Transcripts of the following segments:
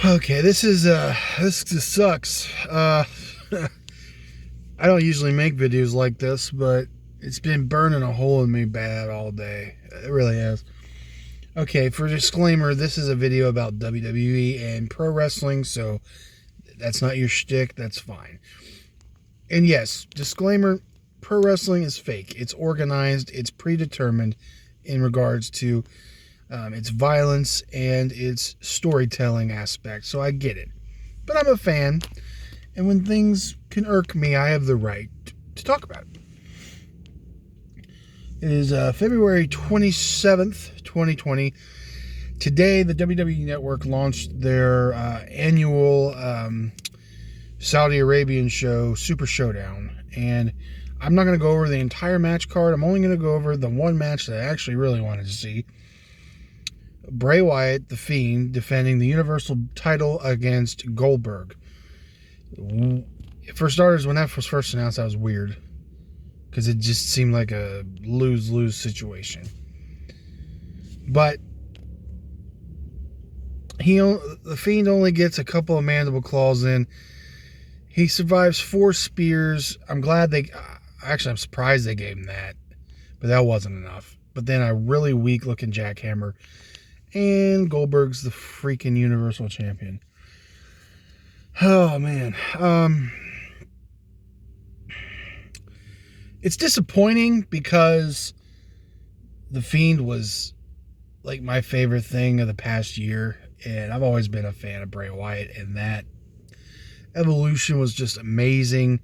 Okay, this just sucks. I don't usually make videos like this, but it's been burning a hole in me bad all day. It really has. Okay, for disclaimer, this is a video about WWE and pro wrestling, so that's not your shtick, that's fine. And yes, disclaimer, pro wrestling is fake. It's organized, it's predetermined in regards to its violence and its storytelling aspect, so I get it. But I'm a fan, and when things can irk me, I have the right to talk about it. It is February 27th, 2020. Today, the WWE Network launched their annual Saudi Arabian show, Super Showdown. And I'm not going to go over the entire match card. I'm only going to go over the one match that I actually really wanted to see. Bray Wyatt, The Fiend, defending the Universal title against Goldberg. For starters, when that was first announced, that was weird, because it just seemed like a lose-lose situation. But the Fiend only gets a couple of mandible claws in. He survives 4 spears. I'm surprised they gave him that, but that wasn't enough. But then a really weak-looking jackhammer, and Goldberg's the freaking Universal Champion. Oh, man. It's disappointing because The Fiend was like my favorite thing of the past year, and I've always been a fan of Bray Wyatt, and that evolution was just amazing.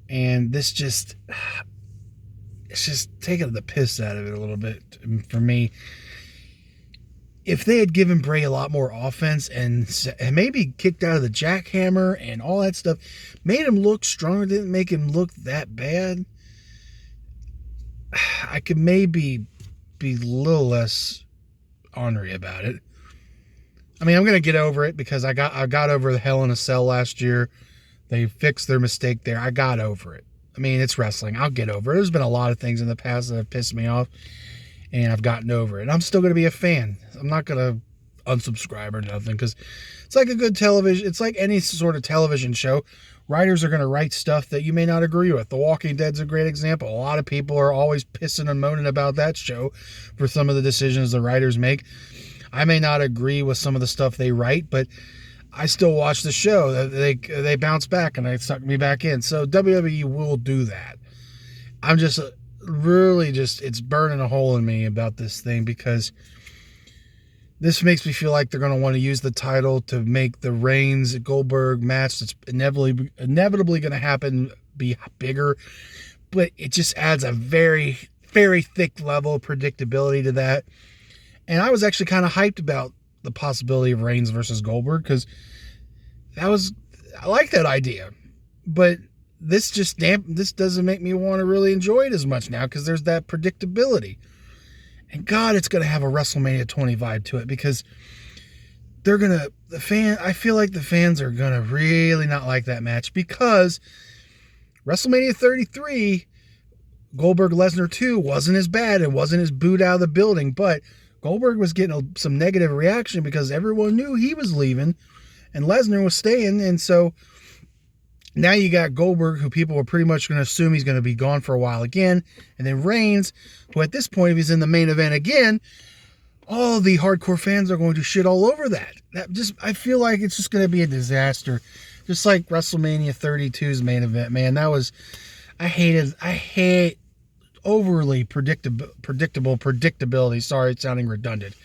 And it's just taking the piss out of it a little bit for me. If they had given Bray a lot more offense and maybe kicked out of the jackhammer and all that stuff, made him look stronger, didn't make him look that bad, I could maybe be a little less ornery about it. I mean, I'm going to get over it because I got over the Hell in a Cell last year. They fixed their mistake there. I got over it. I mean, it's wrestling. I'll get over it. There's been a lot of things in the past that have pissed me off, and I've gotten over it. I'm still going to be a fan. I'm not going to unsubscribe or nothing, because it's like a good television. It's like any sort of television show. Writers are going to write stuff that you may not agree with. The Walking Dead's a great example. A lot of people are always pissing and moaning about that show for some of the decisions the writers make. I may not agree with some of the stuff they write, but I still watch the show. They bounce back and they suck me back in. So WWE will do that. I'm just really it's burning a hole in me about this thing, because this makes me feel like they're going to want to use the title to make the Reigns-Goldberg match that's inevitably going to happen be bigger. But it just adds a very, very thick level of predictability to that. And I was actually kind of hyped about the possibility of Reigns versus Goldberg, because I like that idea. But this doesn't make me want to really enjoy it as much now, because there's that predictability. And God, it's going to have a WrestleMania 20 vibe to it, because I feel like the fans are going to really not like that match, because WrestleMania 33, Goldberg-Lesnar 2 wasn't as bad. It wasn't as booed out of the building, but Goldberg was getting some negative reaction because everyone knew he was leaving and Lesnar was staying. And so now you got Goldberg, who people are pretty much going to assume he's going to be gone for a while again. And then Reigns, who at this point, if he's in the main event again, all the hardcore fans are going to shit all over that. I feel like it's just going to be a disaster. Just like WrestleMania 32's main event, man. I hate overly predictability. Sorry, it's sounding redundant,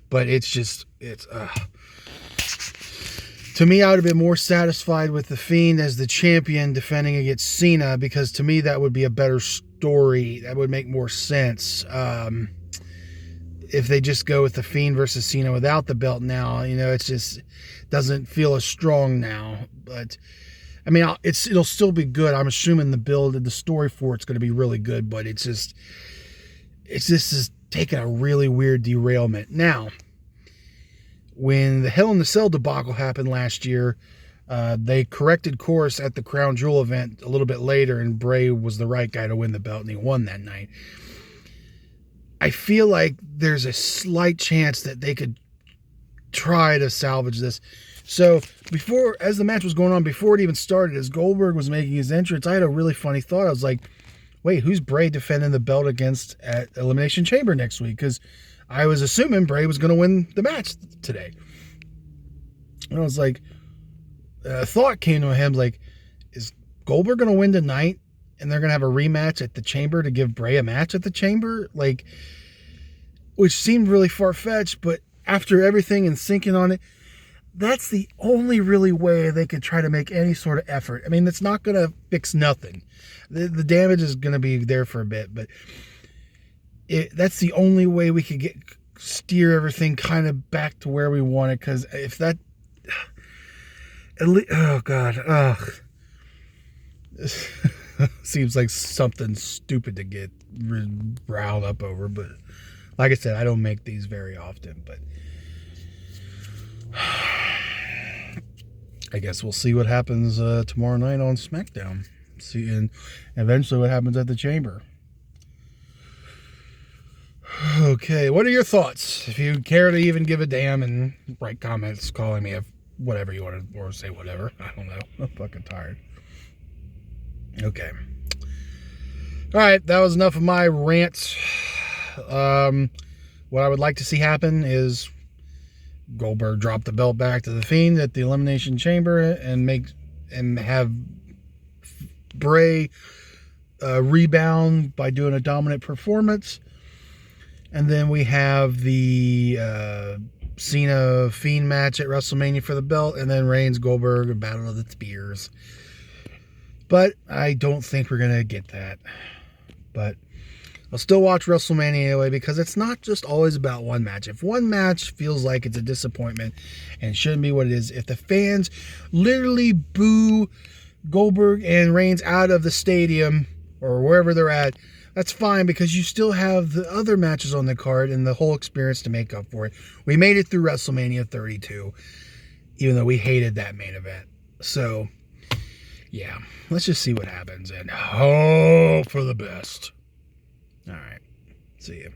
but to me, I would have been more satisfied with The Fiend as the champion defending against Cena, because to me that would be a better story. That would make more sense. If they just go with The Fiend versus Cena without the belt now, it just doesn't feel as strong now. But I mean, it'll still be good. I'm assuming the story for it's going to be really good, but it's just is taking a really weird derailment. Now, when the Hell in the Cell debacle happened last year, they corrected course at the Crown Jewel event a little bit later, and Bray was the right guy to win the belt, and he won that night. I feel like there's a slight chance that they could try to salvage this. So as the match was going on, before it even started, as Goldberg was making his entrance, I had a really funny thought. I was like, wait, who's Bray defending the belt against at Elimination Chamber next week? Because I was assuming Bray was going to win the match today. And I was like, a thought came to him, like, is Goldberg going to win tonight? And they're going to have a rematch at the Chamber to give Bray a match at the Chamber? Like, which seemed really far-fetched, but after everything and thinking on it, that's the only really way they could try to make any sort of effort. I mean, it's not going to fix nothing. The damage is going to be there for a bit, but that's the only way we could steer everything kind of back to where we want it. Because if that, oh God, seems like something stupid to get riled up over. But like I said, I don't make these very often, but I guess we'll see what happens tomorrow night on SmackDown. See, and eventually what happens at the Chamber. Okay, what are your thoughts? If you care to even give a damn and write comments calling me whatever you want to, or say whatever. I don't know. I'm fucking tired. Okay. All right, that was enough of my rant. What I would like to see happen is Goldberg drop the belt back to the Fiend at the Elimination Chamber and have Bray rebound by doing a dominant performance. And then we have the Cena Fiend match at WrestleMania for the belt, and then Reigns Goldberg a battle of the spears. But I don't think we're gonna get that. But I'll still watch WrestleMania anyway, because it's not just always about one match. If one match feels like it's a disappointment and shouldn't be what it is, if the fans literally boo Goldberg and Reigns out of the stadium or wherever they're at, that's fine, because you still have the other matches on the card and the whole experience to make up for it. We made it through WrestleMania 32, even though we hated that main event. So, yeah, let's just see what happens and hope for the best. All right. See you.